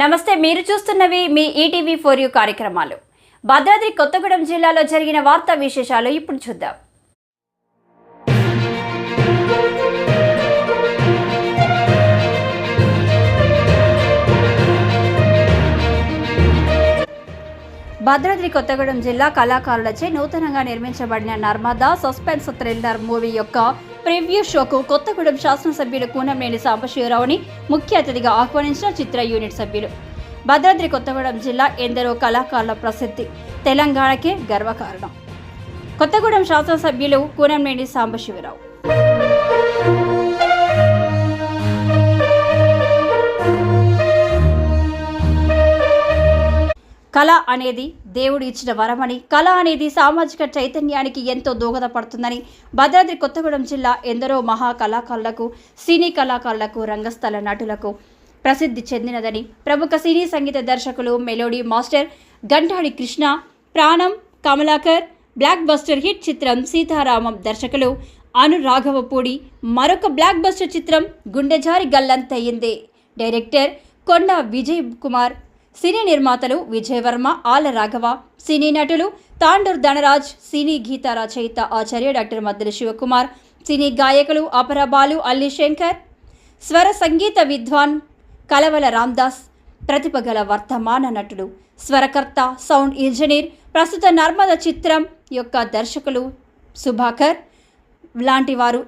నమస్తే, మీరు చూస్తున్నవి మీ ETV for you కార్యక్రమాలు. భద్రాద్రి కొత్తగూడెం జిల్లాలో జరిగిన వార్తా విశేషాలు ఇప్పుడు చూద్దాం. భద్రాద్రి కొత్తగూడెం జిల్లా కళాకారులచే నూతనంగా నిర్మించబడిన నర్మదా సస్పెన్స్ థ్రిల్లర్ మూవీ యొక్క ప్రివ్యూ షోకు కొత్తగూడెం శాసనసభ్యులు కూనంనేని సాంబశివరావుని ముఖ్య అతిథిగా ఆహ్వానించిన చిత్ర యూనిట్ సభ్యులు. భద్రాద్రి కొత్తగూడెం జిల్లా ఎందరో కళాకారుల ప్రసిద్ధి, తెలంగాణకే గర్వకారణం. కొత్తగూడెం శాసనసభ్యులు కూనంనేని సాంబశివరావు కళ అనేది దేవుడు ఇచ్చిన వరమని, కళ అనేది సామాజిక చైతన్యానికి ఎంతో దోహదపడుతుందని, భద్రాద్రి కొత్తగూడెం జిల్లా ఎందరో మహా కళాకారులకు, సినీ కళాకారులకు, రంగస్థల నటులకు ప్రసిద్ధి చెందినదని ప్రముఖ సినీ సంగీత దర్శకులు మెలోడీ మాస్టర్ గంటాడి కృష్ణ, ప్రాణం కమలాకర్ బ్లాక్ బస్టర్ హిట్ చిత్రం సీతారామం దర్శకులు అనురాఘవపూడి మరొక బ్లాక్ బస్టర్ చిత్రం గుండెజారి గల్లంతయ్యిందే డైరెక్టర్ కొండ విజయ్ కుమార్, సినీ నిర్మాతలు విజయవర్మ, ఆల రాఘవ, సినీ నటులు తాండూర్ ధనరాజ్, సినీ గీత రచయిత ఆచార్య డాక్టర్ మద్దెల శివకుమార్, సినీ గాయకులు అపరబాలు, అల్లి శంకర్, స్వర సంగీత విద్వాన్ కలవల రామ్దాస్, ప్రతిభ గల వర్తమాన నటుడు, స్వరకర్త, సౌండ్ ఇంజనీర్, ప్రస్తుత నర్మద చిత్రం యొక్క దర్శకులు సుభాకర్ లాంటి వారు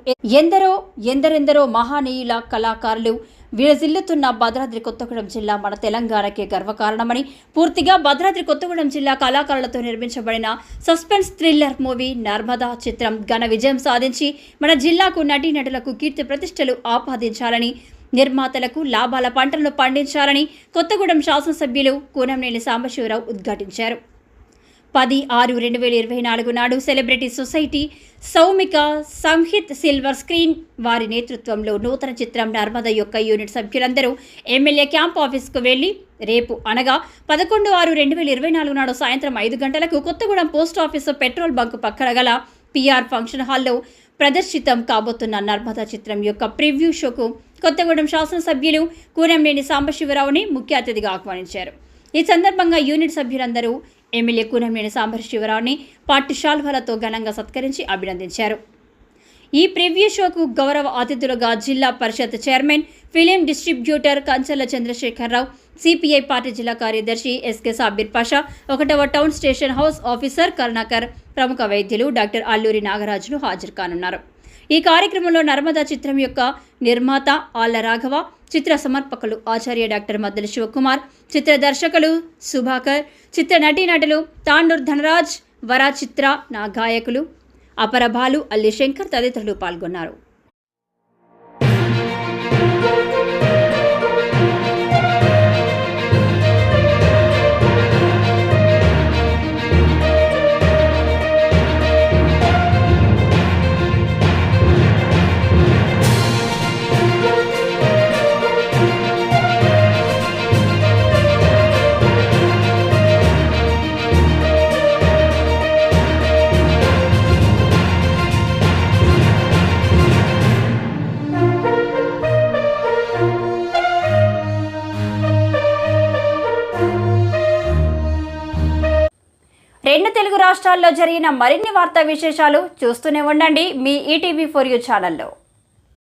ఎందరెందరో మహానీయుల కళాకారులు విరజిల్లుతున్న భద్రాద్రి కొత్తగూడెం జిల్లా మన తెలంగాణకే గర్వకారణమని, పూర్తిగా భద్రాద్రి కొత్తగూడెం జిల్లా కళాకారులతో నిర్మించబడిన సస్పెన్స్ థ్రిల్లర్ మూవీ నర్మదా చిత్రం ఘన విజయం సాధించి మన జిల్లాకు నటీనటులకు కీర్తి ప్రతిష్టలు ఆపాదించాలని, నిర్మాతలకు లాభాల పంటలను పండించాలని కొత్తగూడెం శాసనసభ్యులు కూనంనేని సాంబశివరావు ఉద్ఘాటించారు. 10/6/2024 నాడు celebrity society Soumika Samhith silver screen వారి నేతృత్వంలో నూతన చిత్రం నర్మద యొక్క యూనిట్ సభ్యులందరూ ఎమ్మెల్యే క్యాంప్ ఆఫీస్కు వెళ్లి రేపు అనగా 11/6/2024 నాడు సాయంత్రం 5 గంటలకు Kothagudem post office petrol bunk పక్కన గల పిఆర్ ఫంక్షన్ హాల్లో ప్రదర్శితం కాబోతున్న నర్మదా చిత్రం యొక్క ప్రివ్యూ షోకు కొత్తగూడెం శాసనసభ్యులు కూనంనేని సాంబశివరావుని ముఖ్య అతిథిగా ఆహ్వానించారు. ఈ సందర్భంగా యూనిట్ సభ్యులందరూ ఎమ్మెల్యే కూనంనేని సాంబశివరావుని పార్టీ శాల్వాలతో ఘనంగా సత్కరించి అభినందించారు. ఈ ప్రివ్యూ షోకు గౌరవ అతిథులుగా zilla parishad chairman, film distributor Kancharla Chandrasekhararao, CPI party జిల్లా కార్యదర్శి ఎస్కే సాబిర్ పాషా, 1వ town station house officer Karunakar, ప్రముఖ వైద్యులు డాక్టర్ అల్లూరి నాగరాజులు హాజరు కానున్నారు. ఈ కార్యక్రమంలో నర్మదా చిత్రం యొక్క నిర్మాత ఆళ్ల రాఘవ, చిత్ర సమర్పకులు ఆచార్య డాక్టర్ మద్దెల శివకుమార్, చిత్ర దర్శకులు సుభాకర్, చిత్ర నటీనటులు తాండూర్ ధనరాజ్, వరా చిత్ర, నా గాయకులు అపరబాలు, అల్లి శంకర్ తదితరులు పాల్గొన్నారు. రెండు తెలుగు రాష్ట్రాల్లో జరిగిన మరిన్ని వార్తా విశేషాలు చూస్తూనే ఉండండి మీ ఈటీవీ ఫర్ యూ ఛానల్లో.